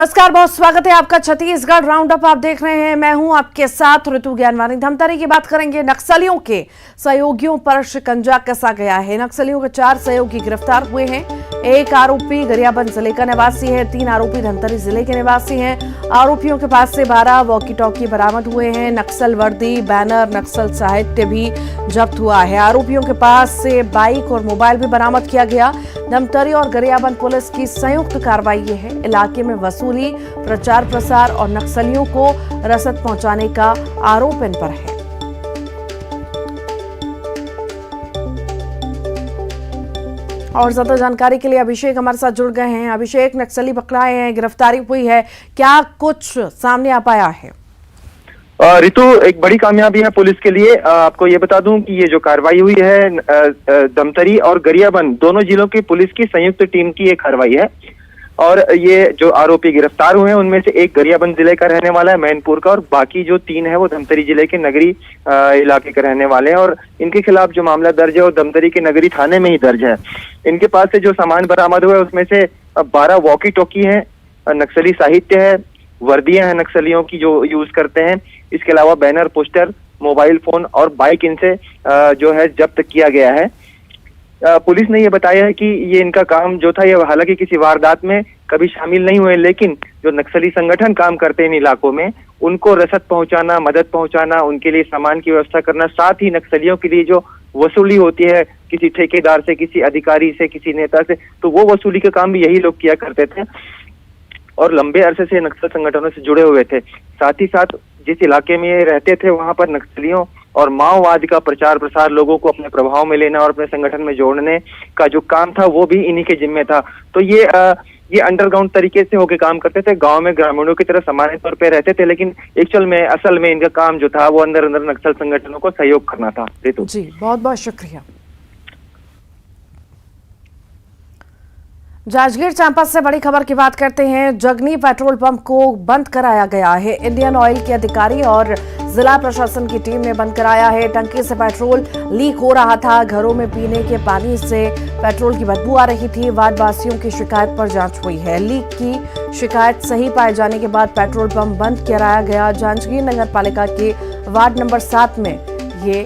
नमस्कार, बहुत स्वागत है आपका छत्तीसगढ़ राउंड अप आप देख रहे हैं। मैं हूं आपके साथ ऋतु ज्ञानवानी। धमतरी की बात करेंगे। नक्सलियों के सहयोगियों पर शिकंजा कसा गया है। नक्सलियों के 4 सहयोगी गिरफ्तार हुए हैं। एक आरोपी गरियाबंद जिले का निवासी है, 3 आरोपी धमतरी जिले के निवासी हैं। आरोपियों के पास से 12 वॉकी टॉकी बरामद हुए हैं। नक्सल वर्दी, बैनर, नक्सल साहित्य भी जब्त हुआ है। आरोपियों के पास से बाइक और मोबाइल भी बरामद किया गया। धमतरी और गरियाबंद पुलिस की संयुक्त कार्रवाई ये है। इलाके में वसूली, प्रचार प्रसार और नक्सलियों को रसद पहुंचाने का आरोप इन पर है। और ज्यादा जानकारी के लिए अभिषेक हमारे साथ जुड़ गए हैं। अभिषेक, नक्सली पकड़ाए हैं, गिरफ्तारी हुई है, क्या कुछ सामने आ पाया है? ऋतु, एक बड़ी कामयाबी है पुलिस के लिए। आपको ये बता दूं कि ये जो कार्रवाई हुई है धमतरी और गरियाबंद दोनों जिलों की पुलिस की संयुक्त टीम की ये कार्रवाई है। और ये जो आरोपी गिरफ्तार हुए हैं उनमें से एक गरियाबंद जिले का रहने वाला है, मैनपुर का, और बाकी जो 3 है वो धमतरी जिले के नगरी इलाके के रहने वाले हैं। और इनके खिलाफ जो मामला दर्ज है वो धमतरी के नगरी थाने में ही दर्ज है। इनके पास से जो सामान बरामद हुआ है उसमें से 12 वॉकी टॉकी है, नक्सली साहित्य है, वर्दियां हैं नक्सलियों की जो यूज करते हैं। इसके अलावा बैनर, पोस्टर, मोबाइल फोन और बाइक इनसे जो है जब्त किया गया है। पुलिस ने ये बताया है कि ये इनका काम जो था ये हालांकि किसी वारदात में कभी शामिल नहीं हुए, लेकिन जो नक्सली संगठन काम करते हैं इन इलाकों में उनको रसद पहुंचाना, मदद पहुंचाना, उनके लिए सामान की व्यवस्था करना, साथ ही नक्सलियों के लिए जो वसूली होती है किसी ठेकेदार से, किसी अधिकारी से, किसी नेता से, तो वो वसूली का काम भी यही लोग किया करते थे और लंबे अरसे से नक्सल संगठनों से जुड़े हुए थे। साथ ही साथ जिस इलाके में ये रहते थे वहां पर नक्सलियों और माओवाद का प्रचार प्रसार, लोगों को अपने प्रभाव में लेना और अपने संगठन में जोड़ने का जो काम था वो भी इन्हीं के जिम्मे था। तो ये अंडरग्राउंड तरीके से होके काम करते थे, गांव में ग्रामीणों की तरह सामान्य तौर पे रहते थे, लेकिन असल में इनका काम जो था वो अंदर अंदर नक्सल संगठनों को सहयोग करना था। जी, बहुत बहुत शुक्रिया। जांजगीर चांपा से बड़ी खबर की बात करते हैं। जगनी पेट्रोल पंप को बंद कराया गया है। इंडियन ऑयल के अधिकारी और जिला प्रशासन की टीम ने बंद कराया है। टंकी से पेट्रोल लीक हो रहा था। घरों में पीने के पानी से पेट्रोल की बदबू आ रही थी। वार्डवासियों की शिकायत पर जांच हुई है। लीक की शिकायत सही पाए जाने के बाद पेट्रोल पंप बंद कराया गया। जांजगीर नगर पालिका के वार्ड नंबर 7 में ये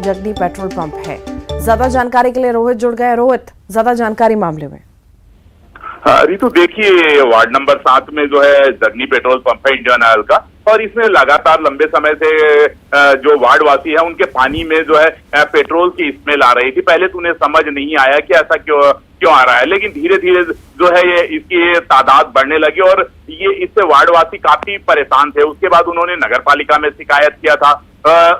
जगनी पेट्रोल पंप है। ज्यादा जानकारी के लिए रोहित जुड़ गए। रोहित, ज्यादा जानकारी मामले में। रितु, देखिए, वार्ड नंबर 7 में जो है जगनी पेट्रोल पंप है इंडियन ऑयल का, और इसमें लगातार लंबे समय से जो वार्ड वासी है उनके पानी में जो है पेट्रोल की स्मेल आ रही थी। पहले तो उन्हें समझ नहीं आया कि ऐसा क्यों आ रहा है, लेकिन धीरे धीरे जो है ये इसकी तादाद बढ़ने लगी और ये इससे वार्डवासी काफी परेशान थे। उसके बाद उन्होंने नगर पालिका में शिकायत किया था,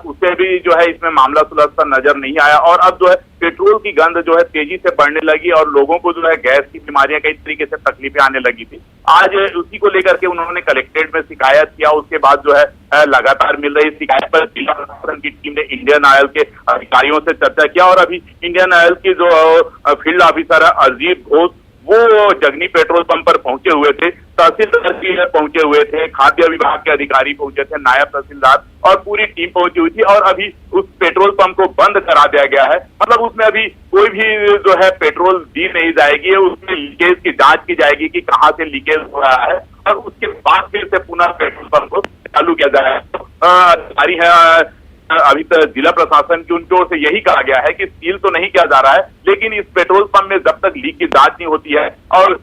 उससे भी जो है इसमें मामला सुलझता नजर नहीं आया और अब जो है पेट्रोल की गंध जो है तेजी से बढ़ने लगी और लोगों को जो है गैस की बीमारियां, कई तरीके से तकलीफें आने लगी थी। आज उसी को लेकर के उन्होंने कलेक्ट्रेट में शिकायत किया। उसके बाद जो है लगातार मिल रही शिकायत पर जिला प्रशासन की टीम ने इंडियन ऑयल के अधिकारियों से चर्चा किया और अभी इंडियन ऑयल की जो फील्ड ऑफिसर है अजीत घोष, वो जगनी पेट्रोल पंप पर पहुंचे हुए थे। तहसीलदार पहुंचे हुए थे, खाद्य विभाग के अधिकारी पहुंचे थे, नायब तहसीलदार और पूरी टीम पहुंची हुई थी और अभी उस पेट्रोल पंप को बंद करा दिया गया है। मतलब उसमें अभी कोई भी जो है पेट्रोल दी नहीं जाएगी, उसमें लीकेज की जांच की जाएगी कि कहां से लीकेज हो रहा है और उसके बाद फिर से पुनः पेट्रोल पंप को चालू किया जाएगा। अधिकारी है अभी तक जिला प्रशासन की उनकी ओर से यही कहा गया है कि सील तो नहीं किया जा रहा है, लेकिन इस पेट्रोल पंप में जब तक लीक की जांच नहीं होती है और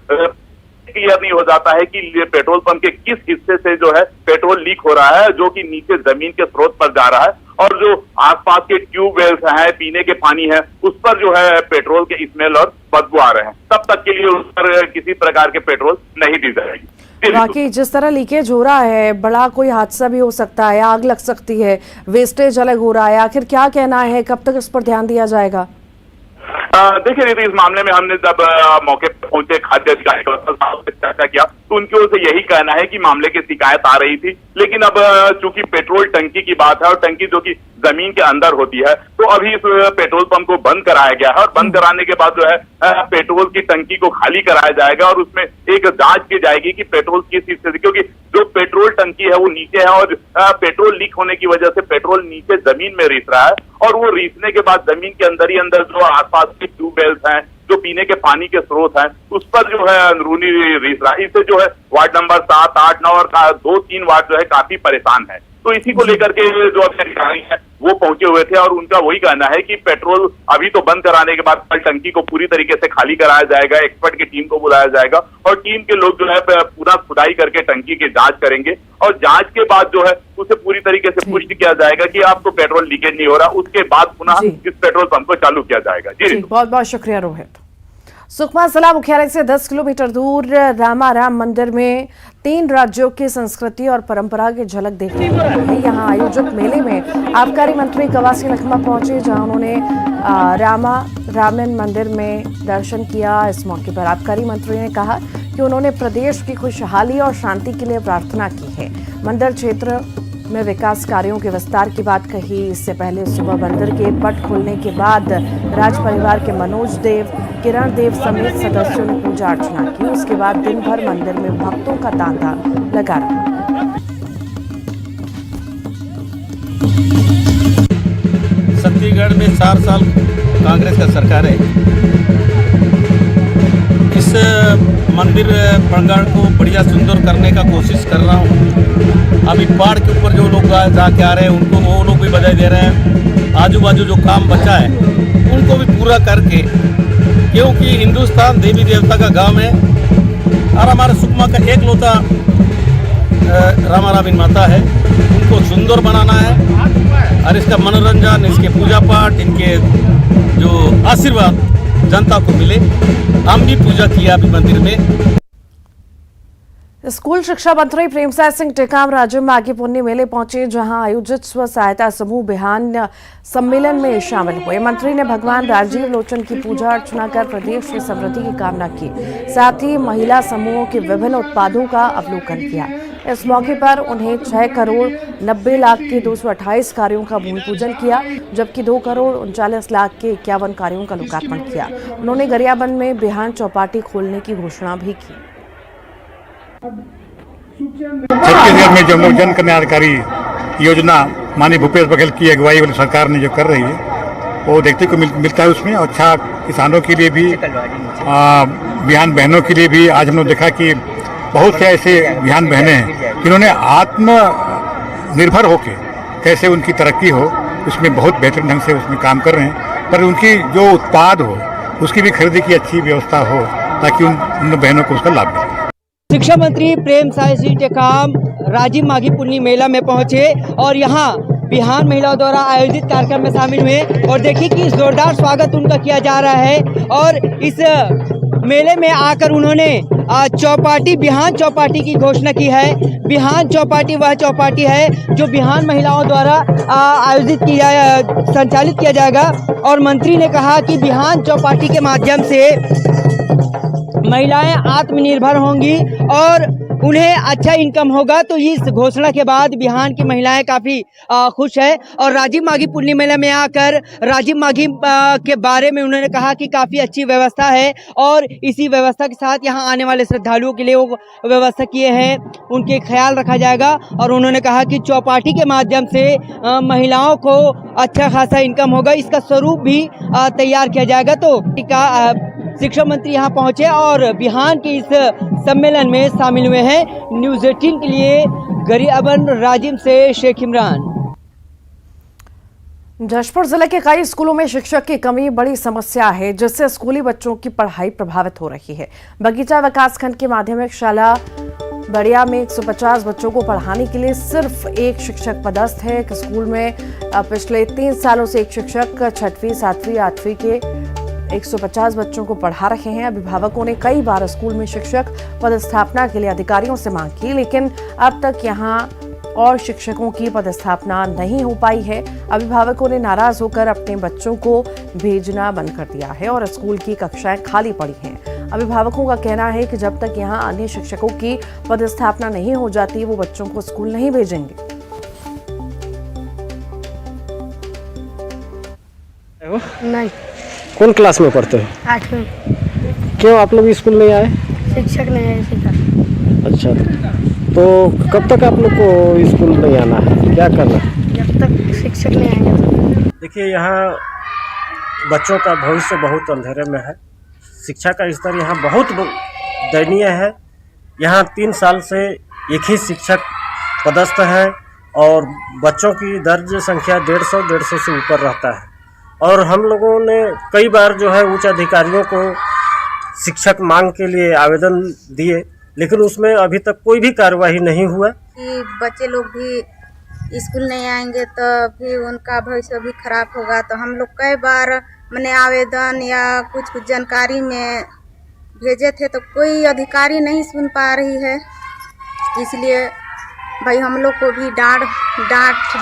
क्लियर नहीं हो जाता है कि ये पेट्रोल पंप के किस हिस्से से जो है पेट्रोल लीक हो रहा है, जो कि नीचे जमीन के स्रोत पर जा रहा है और जो आसपास के ट्यूबवेल्स हैं, पीने के पानी है, उस पर जो है पेट्रोल के स्मेल और बदबू आ रहे हैं, तब तक के लिए उस पर किसी प्रकार के पेट्रोल नहीं दी जाएगी। बाकी जिस तरह लीकेज हो रहा है, बड़ा कोई हादसा भी हो सकता है, आग लग सकती है, वेस्टेज अलग हो रहा है, आखिर क्या कहना है, कब तक इस पर ध्यान दिया जाएगा? देखिए, इस मामले में हमने जब मौके पर पहुंचे खाद्य अधिकारी से चर्चा किया तो उनकी ओर से यही कहना है कि मामले की शिकायत आ रही थी, लेकिन अब चूंकि पेट्रोल टंकी की बात है और टंकी जो कि जमीन के अंदर होती है, तो अभी इस पेट्रोल पंप को बंद कराया गया है और बंद कराने के बाद जो है पेट्रोल की टंकी को खाली कराया जाएगा और उसमें एक जांच की जाएगी कि पेट्रोल किस हिस्से से, क्योंकि जो पेट्रोल टंकी है वो नीचे है और पेट्रोल लीक होने की वजह से पेट्रोल नीचे जमीन में रिस रहा है और वो रिसने के बाद जमीन के अंदर ही अंदर जो आसपास के ट्यूबवेल्स हैं, जो पीने के पानी के स्रोत हैं उस पर जो है अंदरूनी रीस रहा। इससे जो है वार्ड नंबर 7, 8, 9 और 2-3 वार्ड जो है काफी परेशान है। तो इसी को लेकर के जो अधिकारी हैं वो पहुंचे हुए थे और उनका वही कहना है कि पेट्रोल अभी तो बंद कराने के बाद कल टंकी को पूरी तरीके से खाली कराया जाएगा, एक्सपर्ट की टीम को बुलाया जाएगा और टीम के लोग जो है पूरा खुदाई करके टंकी की जांच करेंगे और जांच के बाद जो है उसे पूरी तरीके से पुष्टि किया जाएगा कि आपको पेट्रोल लीकेज नहीं हो रहा। उसके बाद पुनः इस पेट्रोल पंप को चालू किया जाएगा। जी बहुत बहुत शुक्रिया रोहित। सुकमा जिला मुख्यालय से 10 किलोमीटर दूर रामाराम मंदिर में 3 राज्यों की संस्कृति और परंपरा की झलक देखने को मिली। यहाँ आयोजित मेले में आबकारी मंत्री कवासी लखमा पहुंचे, जहां उन्होंने रामन मंदिर में दर्शन किया। इस मौके पर आबकारी मंत्री ने कहा कि उन्होंने प्रदेश की खुशहाली और शांति के लिए प्रार्थना की है। मंदिर क्षेत्र में विकास कार्यों के विस्तार की बात कही। इससे पहले सुबह मंदिर के पट खुलने के बाद राज परिवार के मनोज देव, किरण देव समेत सदस्यों ने पूजा अर्चना की। उसके बाद दिन भर मंदिर में भक्तों का तांता लगा रहा। छत्तीसगढ़ में 4 साल कांग्रेस का सरकार है। इस मंदिर प्रांगण को बढ़िया सुंदर करने का कोशिश कर रहा हूँ। अभी पहाड़ के ऊपर जो लोग जाके आ रहे हैं उनको वो लोग भी बधाई दे रहे हैं। आजू बाजू जो काम बचा है उनको भी पूरा करके, क्योंकि हिंदुस्तान देवी देवता का गांव है और हमारे सुकमा का एक लौता रामाराम माता है। उनको सुंदर बनाना है और इसका मनोरंजन, इसके पूजा पाठ, इनके जो आशीर्वाद जनता को मिले। हम भी पूजा किया अभी मंदिर में। स्कूल शिक्षा मंत्री प्रेमसाय सिंह टेकाम राज्य में आगे पुण्य मेले पहुंचे, जहां आयोजित स्व सहायता समूह बिहान सम्मेलन में शामिल हुए। मंत्री ने भगवान राजीव लोचन की पूजा अर्चना कर प्रदेश की समृद्धि की कामना की। साथ ही महिला समूहों के विभिन्न उत्पादों का अवलोकन किया। इस मौके पर उन्हें 6 करोड़ 90 लाख के 228 कार्यों का भूमि पूजन किया, जबकि 2 करोड़ 39 लाख के 51 कार्यों का लोकार्पण किया। उन्होंने गरियाबंद में बिहान चौपाटी खोलने की घोषणा भी की। छत्तीसगढ़ में जो जन कल्याणकारी योजना माननीय भूपेश बघेल की अगुवाई वाली सरकार ने जो कर रही है वो देखने को मिलता है उसमें। अच्छा, किसानों के लिए भी, बिहान बहनों के लिए भी आज हम लोग देखा कि बहुत से ऐसे बिहान बहनें हैं जिन्होंने आत्मनिर्भर होकर कैसे उनकी तरक्की हो, उसमें बहुत बेहतरीन ढंग से उसमें काम कर रहे हैं। पर उनकी जो उत्पाद हो उसकी भी खरीदी की अच्छी व्यवस्था हो ताकि उन बहनों को उसका लाभ मिले। शिक्षा मंत्री प्रेमसाय सिंह टेकाम राजीव माघी पुन्नी मेला में पहुंचे और यहां बिहान महिलाओं द्वारा आयोजित कार्यक्रम में शामिल हुए और देखिए कि जोरदार स्वागत उनका किया जा रहा है। और इस मेले में आकर उन्होंने चौपाटी, बिहान चौपाटी की घोषणा की है। बिहान चौपाटी वह चौपाटी है जो बिहान महिलाओं द्वारा आयोजित संचालित किया जाएगा। और मंत्री ने कहा कि बिहान चौपाटी के माध्यम से महिलाएं आत्मनिर्भर होंगी और उन्हें अच्छा इनकम होगा। तो इस घोषणा के बाद बिहान की महिलाएं काफ़ी खुश है और राजीव माघी पुण्य मेला में आकर राजीव माघी के बारे में उन्होंने कहा कि काफ़ी अच्छी व्यवस्था है और इसी व्यवस्था के साथ यहाँ आने वाले श्रद्धालुओं के लिए वो व्यवस्था किए हैं, उनके ख्याल रखा जाएगा। और उन्होंने कहा कि चौपाटी के माध्यम से महिलाओं को अच्छा खासा इनकम होगा, इसका स्वरूप भी तैयार किया जाएगा। तो शिक्षा मंत्री यहां पहुंचे और बिहान के इस सम्मेलन में शामिल हुए हैं। न्यूज़ 18 के लिए गरियाबंद राजिम से शेख इमरान। जशपुर जिले के कई स्कूलों में शिक्षक की कमी बड़ी समस्या है, जिससे स्कूली बच्चों की पढ़ाई प्रभावित हो रही है। बगीचा विकासखंड की माध्यमिक शाला बड़िया में 150 बच्चों को पढ़ाने के लिए सिर्फ एक शिक्षक पदस्थ है। एक स्कूल में पिछले 3 सालों से एक शिक्षक 6वीं, 7वीं, 8वीं के 150 बच्चों को पढ़ा रहे हैं। अभिभावकों ने कई बार स्कूल में शिक्षक पदस्थापना के लिए अधिकारियों से मांग की, लेकिन अब तक यहां और शिक्षकों की पदस्थापना नहीं हो पाई है। अभिभावकों ने नाराज होकर अपने बच्चों को भेजना बंद कर दिया है और स्कूल की कक्षाएं खाली पड़ी हैं। अभिभावकों का कहना है कि जब तक यहां अन्य शिक्षकों की पदस्थापना नहीं हो जाती, वो बच्चों को स्कूल नहीं भेजेंगे। नहीं। कौन क्लास में पढ़ते हो? 8वीं। क्यों आप लोग स्कूल नहीं आए? शिक्षक नहीं आए इसी। अच्छा, तो कब तक आप लोग को स्कूल नहीं आना है, क्या करना है? जब तक शिक्षक नहीं आएंगे। देखिए, यहाँ बच्चों का भविष्य बहुत अंधेरे में है। शिक्षा का स्तर यहाँ बहुत दयनीय है। यहाँ 3 साल से एक ही शिक्षक पदस्थ है और बच्चों की दर्ज संख्या 150 से ऊपर रहता है। और हम लोगों ने कई बार जो है उच्च अधिकारियों को शिक्षक मांग के लिए आवेदन दिए, लेकिन उसमें अभी तक कोई भी कार्यवाही नहीं हुआ। कि बच्चे लोग भी स्कूल नहीं आएंगे तो भी उनका भविष्य भी खराब होगा। तो हम लोग कई बार मैंने आवेदन या कुछ जानकारी में भेजे थे तो कोई अधिकारी नहीं सुन पा रही है। इसलिए भाई हम लोग को भी डांट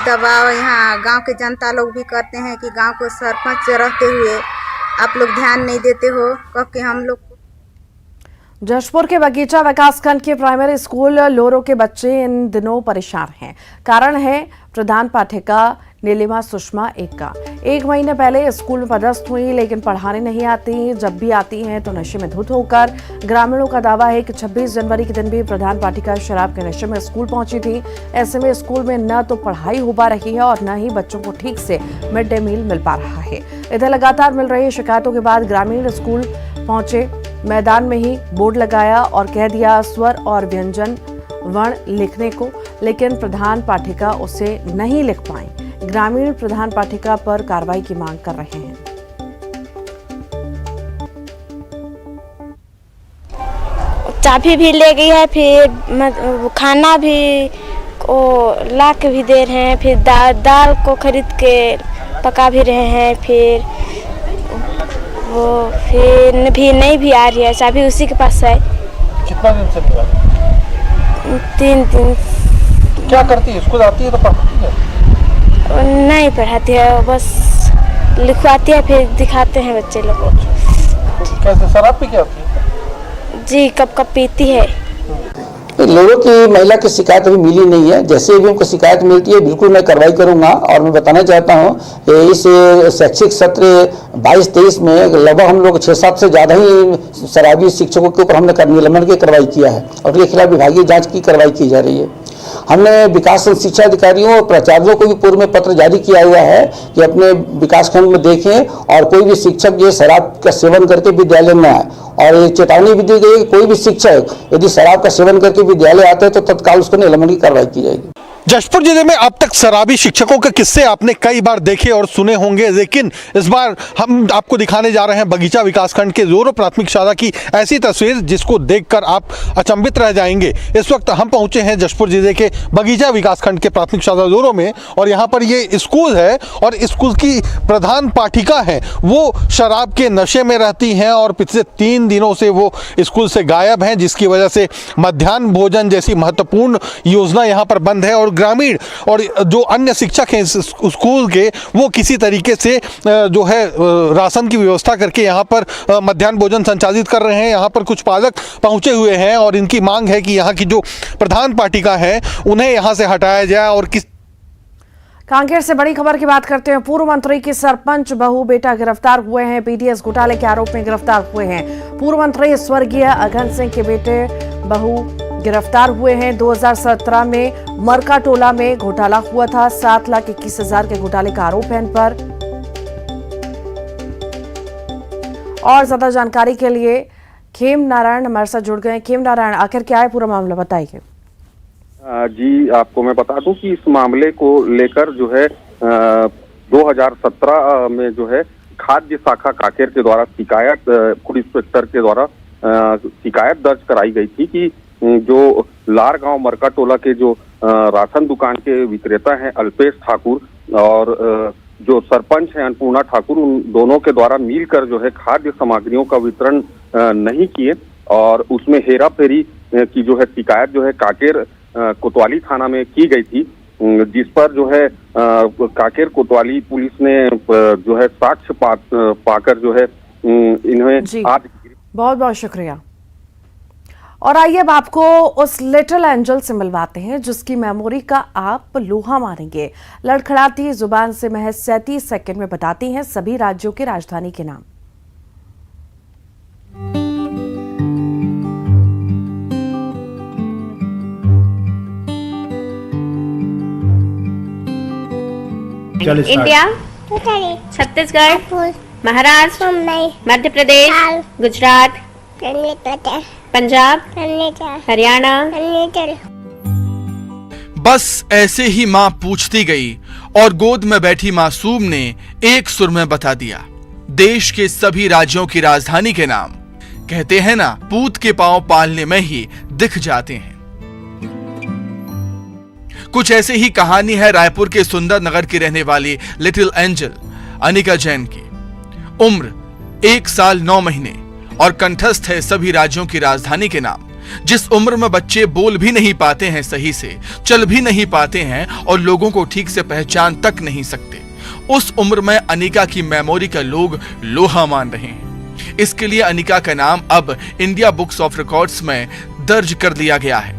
दबाव यहाँ गांव के जनता लोग भी करते हैं कि गांव को सरपंच रहते हुए आप लोग ध्यान नहीं देते हो। कब के हम लोग जशपुर के बगीचा विकासखंड के प्राइमरी स्कूल लोरो के बच्चे इन दिनों परेशान हैं। कारण है प्रधान पाठिका नीलिमा सुषमा एक्का 1 महीने पहले स्कूल में पदस्थ हुई, लेकिन पढ़ाने नहीं आती। जब भी आती हैं तो नशे में धुत होकर। ग्रामीणों का दावा है कि 26 जनवरी के दिन भी प्रधान पाठिका शराब के नशे में स्कूल पहुंची थी। ऐसे में स्कूल में न तो पढ़ाई हो पा रही है और न ही बच्चों को ठीक से मिड डे मील मिल पा रहा है। इधर लगातार मिल रही शिकायतों के बाद ग्रामीण स्कूल पहुंचे, मैदान में ही बोर्ड लगाया और कह दिया स्वर और व्यंजन वर्ण लिखने को, लेकिन प्रधान पाठिका उसे नहीं लिख पाई। ग्रामीण प्रधान पाठिका पर कार्रवाई की मांग कर रहे हैं। चाबी भी ले गई है, फिर खाना भी को ला के भी दे रहे हैं, फिर दाल को खरीद के पका भी रहे हैं, फिर वो फिर भी नहीं भी आ रही है। चाबी उसी के पास है। कितना दिन से नहीं आ रही? 3 दिन। क्या करती है? स्कूल आती है तो पढ़ती है? नहीं पढ़ाती है, बस लिखवाती है, फिर दिखाते हैं बच्चे लोग को। तो कैसे शराब पी के आती है? जी कब कब पीती है। लोगों की महिला की शिकायत अभी मिली नहीं है। जैसे भी उनको शिकायत मिलती है बिल्कुल मैं कार्रवाई करूंगा। और मैं बताना चाहता हूं इस शैक्षिक सत्र 22-23 में लगभग हम लोग 6-7 से ज़्यादा ही शराबी शिक्षकों के ऊपर हमने निलंबन की कार्रवाई किया है और उनके खिलाफ विभागीय जांच की कार्रवाई की जा रही है। हमने विकास शिक्षा अधिकारियों और प्राचार्यों को भी पूर्व में पत्र जारी किया हुआ है कि अपने विकासखंड में देखें और कोई भी शिक्षक ये शराब का सेवन करके विद्यालय में आए। और ये चेतावनी भी दी गई कि कोई भी शिक्षक यदि शराब का सेवन करके विद्यालय आते हैं तो तत्काल उसको निलंबन की कार्रवाई की जाएगी। जशपुर जिले में अब तक शराबी शिक्षकों के किस्से आपने कई बार देखे और सुने होंगे, लेकिन इस बार हम आपको दिखाने जा रहे हैं बगीचा विकासखंड के जोरो प्राथमिक शाला की ऐसी तस्वीर जिसको देखकर आप अचंभित रह जाएंगे। इस वक्त हम पहुंचे हैं जशपुर जिले के बगीचा विकासखंड के प्राथमिक शाला जोरो में और यहाँ पर ये स्कूल है और स्कूल की प्रधान पाठिका है वो शराब के नशे में रहती हैं और पिछले 3 दिनों से वो स्कूल से गायब हैं, जिसकी वजह से मध्याह्न भोजन जैसी महत्वपूर्ण योजना यहाँ पर बंद है। और ग्रामीण और जो अन्य शिक्षक हैं स्कूल के वो किसी तरीके से जो है राशन की व्यवस्था करके यहाँ पर मध्याह्न भोजन संचालित कर रहे हैं। यहाँ पर कुछ पालक पहुंचे हुए हैं और इनकी मांग है कि यहाँ की जो प्रधान पाठिका है उन्हें यहाँ से हटाया जाए। और किस कांकेर से बड़ी खबर की बात करते हैं। पूर्व मंत्री की सरपंच बहू बेटा गिरफ्तार हुए हैं। पीडीएस घोटाले के आरोप में गिरफ्तार हुए हैं। पूर्व मंत्री स्वर्गीय अघन सिंह के बेटे बहू गिरफ्तार हुए हैं। 2017 में मरका टोला में घोटाला हुआ था। 7,21,000 के घोटाले का आरोप है इन पर। और ज्यादा जानकारी के लिए खेम नारायण हमारे साथ जुड़ गए। खेम नारायण, आखिर क्या है पूरा मामला, बताइए। जी, आपको मैं बता दूं कि इस मामले को लेकर जो है 2017 में जो है खाद्य शाखा कांकेर के द्वारा शिकायत फूड इंस्पेक्टर के द्वारा शिकायत दर्ज कराई गई थी कि जो लार गांव मरका टोला के जो राशन दुकान के विक्रेता हैं अल्पेश ठाकुर और जो सरपंच हैं अन्नपूर्णा ठाकुर, उन दोनों के द्वारा मिलकर जो है खाद्य सामग्रियों का वितरण नहीं किए और उसमें हेरा फेरी की जो है शिकायत जो है कांकेर कोतवाली थाना में की गई थी, जिस पर जो है कांकेर कोतवाली पुलिस ने जो है साक्ष्य पाकर जो है इन्हें आज। बहुत बहुत शुक्रिया। और आइए अब आपको उस लिटिल एंजल से मिलवाते हैं जिसकी मेमोरी का आप लोहा मारेंगे। लड़खड़ाती जुबान से महज 37 सेकंड में बताती हैं सभी राज्यों की राजधानी के नाम। इंडिया, छत्तीसगढ़, महाराष्ट्र, मध्य प्रदेश, गुजरात, पंजाब, हरियाणा। बस ऐसे ही मां पूछती गई और गोद में बैठी मासूम ने एक सुर में बता दिया देश के सभी राज्यों की राजधानी के नाम। कहते हैं ना, पूत के पांव पालने में ही दिख जाते हैं। कुछ ऐसे ही कहानी है रायपुर के सुंदर नगर की रहने वाली लिटिल एंजल अनिका जैन की। उम्र 1 साल 9 महीने और कंठस्थ है सभी राज्यों की राजधानी के नाम। जिस उम्र में बच्चे बोल भी नहीं पाते हैं सही से, चल भी नहीं पाते हैं और लोगों को ठीक से पहचान तक नहीं सकते, उस उम्र में अनिका की मेमोरी का लोग लोहा मान रहे हैं। इसके लिए अनिका का नाम अब इंडिया बुक्स ऑफ रिकॉर्ड्स में दर्ज कर दिया गया है।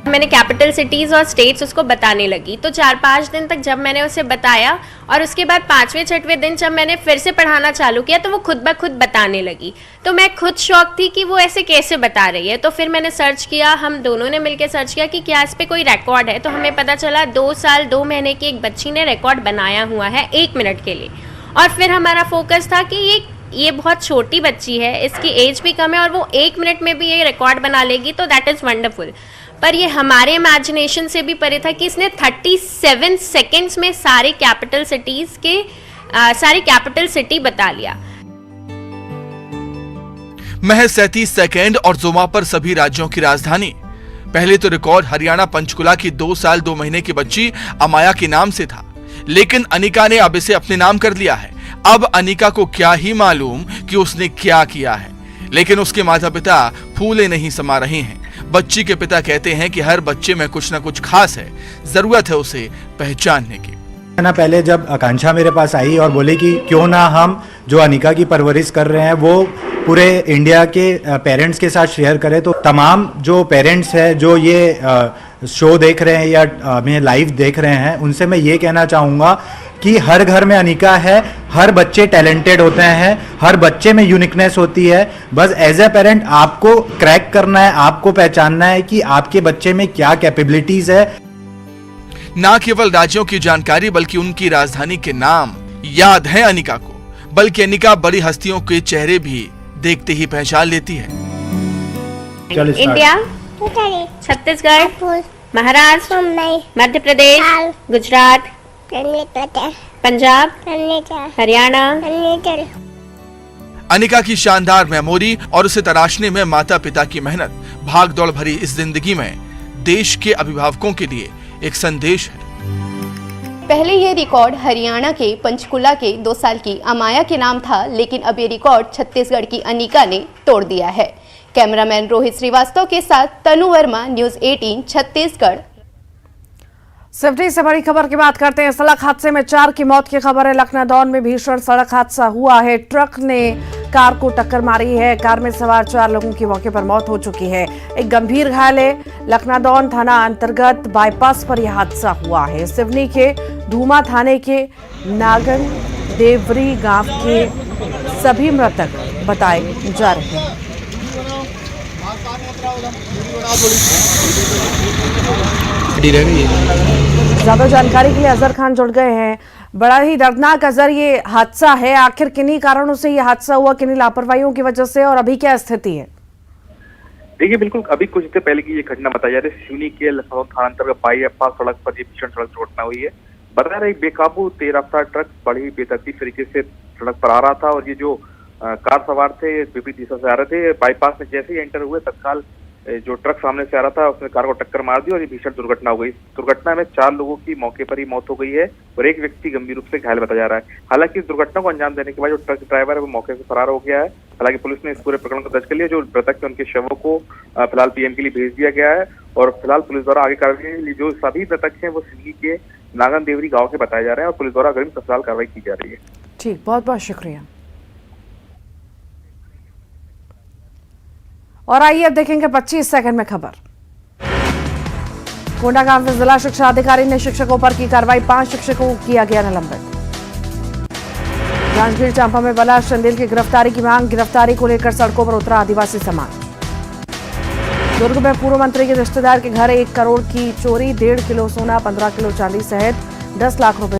मैंने कैपिटल सिटीज और स्टेट्स उसको बताने लगी, तो 4-5 दिन तक जब मैंने उसे बताया और उसके बाद 5वें-6वें दिन जब मैंने फिर से पढ़ाना चालू किया तो वो खुद ब खुद बताने लगी। तो मैं खुद शॉक थी कि वो ऐसे कैसे बता रही है। तो फिर मैंने सर्च किया, हम दोनों ने मिलकर सर्च किया कि क्या इस पे कोई रिकॉर्ड है। तो हमें पता चला 2 साल 2 महीने की एक बच्ची ने रिकॉर्ड बनाया हुआ है 1 मिनट के लिए। और फिर हमारा फोकस था कि ये बहुत छोटी बच्ची है, इसकी एज भी कम है और वो 1 मिनट में भी ये रिकॉर्ड बना लेगी, तो दैट इज़ वंडरफुल। पर ये हमारे इमेजिनेशन से भी परे था कि इसने 37 सेकेंड्स में सारे कैपिटल सिटीज के सारे कैपिटल सिटी बता लिया। महज 37 सेकेंड और जुमा पर सभी राज्यों की राजधानी। पहले तो रिकॉर्ड हरियाणा पंचकुला की 2 साल 2 महीने की बच्ची अमाया के नाम से था, लेकिन अनिका ने अब इसे अपने नाम कर लिया है। अब अनिका को क्या ही मालूम कि उसने क्या किया है, लेकिन उसके माता पिता फूले नहीं समा रहे हैं। बच्ची के पिता कहते हैं कि हर बच्चे में कुछ ना कुछ खास है, जरूरत है उसे पहचानने की। ना पहले जब आकांक्षा मेरे पास आई और बोली कि क्यों ना हम जो अनिका की परवरिश कर रहे हैं वो पूरे इंडिया के पेरेंट्स के साथ शेयर करें, तो तमाम जो पेरेंट्स हैं जो ये शो देख रहे हैं या हमें लाइव देख रहे हैं, उनसे मैं ये कहना चाहूँगा कि हर घर में अनिका है, हर बच्चे टैलेंटेड होते हैं, हर बच्चे में यूनिकनेस होती है। बस एज ए पेरेंट आपको क्रैक करना है, आपको पहचानना है कि आपके बच्चे में क्या कैपेबिलिटीज है। ना केवल राज्यों की जानकारी बल्कि उनकी राजधानी के नाम याद है अनिका को, बल्कि अनिका बड़ी हस्तियों के चेहरे भी देखते ही पहचान लेती है। इंडिया, छत्तीसगढ़, महाराष्ट्र, मध्य प्रदेश, गुजरात, पंजाब, हरियाणा। अनिका की शानदार मेमोरी और उसे तराशने में माता पिता की मेहनत, भाग दौड़ भरी इस जिंदगी में देश के अभिभावकों के लिए एक संदेश है। पहले ये रिकॉर्ड हरियाणा के पंचकुला के 2 साल की अमाया के नाम था, लेकिन अब ये रिकॉर्ड छत्तीसगढ़ की अनिका ने तोड़ दिया है। कैमरामैन रोहित श्रीवास्तव के साथ तनु वर्मा, न्यूज़ 18 छत्तीसगढ़। सिवनी से बड़ी खबर की बात करते हैं। सड़क हादसे में 4 की मौत की खबर है। लखनादौन में भीषण सड़क हादसा हुआ है। ट्रक ने कार को टक्कर मारी है। कार में सवार 4 लोगों की मौके पर मौत हो चुकी है, एक गंभीर घायल है। लखनादौन थाना अंतर्गत बाईपास पर यह हादसा हुआ है। सिवनी के धूमा थाने के नागन देवरी गांव के सभी मृतक बताए जा रहे हैं। ज्यादा जानकारी के लिए अजहर खान जुड़ गए हैं। बड़ा ही दर्दनाक अजहर, ये हादसा है, आखिर किन्हीं कारणों से ये हादसा हुआ, किन्हीं लापरवाहियों की वजह से, और अभी क्या स्थिति है? देखिए, बिल्कुल अभी कुछ देर पहले की ये घटना बताई जा रही है। सिवनी के लखनऊ थाना अंतर्गत बाईपास सड़क पर ये भीषण सड़क दुर्घटना हुई है। बता रहे बेकाबू तेज रफ्तार ट्रक बड़ी बेतरतीब तरीके से सड़क पर आ रहा था और ये जो कार सवार थे विपरीत दिशा से आ रहे थे। बाईपास में जैसे ही एंटर हुए तत्काल जो ट्रक सामने से आ रहा था उसने कार को टक्कर मार दी और ये भीषण दुर्घटना हो गई। दुर्घटना में 4 लोगों की मौके पर ही मौत हो गई है और एक व्यक्ति गंभीर रूप से घायल बताया जा रहा है। हालांकि इस दुर्घटना को अंजाम देने के बाद जो ट्रक ड्राइवर है वो मौके से फरार हो गया है। हालांकि पुलिस ने इस पूरे प्रकरण को दर्ज कर लिया। जो मृतक थे उनके शवों को फिलहाल पीएम के लिए भेज दिया गया है और फिलहाल पुलिस द्वारा आगे कार्रवाई, जो सभी मृतक हैं वो सिवनी के नागन देवरी गाँव के बताए जा रहे हैं और पुलिस द्वारा अग्रिम तत्काल कार्रवाई की जा रही है। ठीक, बहुत बहुत शुक्रिया। और आइए अब देखेंगे 25 सेकंड में खबर। कोंडागांव में जिला शिक्षा अधिकारी ने शिक्षकों पर की कार्रवाई, 5 शिक्षकों को किया गया निलंबित। जांजगीर चांपा में बला चंदेल की गिरफ्तारी की मांग, गिरफ्तारी को लेकर सड़कों पर उतरा आदिवासी समाज। दुर्ग में पूर्व मंत्री के रिश्तेदार के घर 1 करोड़ की चोरी, 1.5 किलो सोना, 15 किलो चांदी सहित 10 लाख रुपए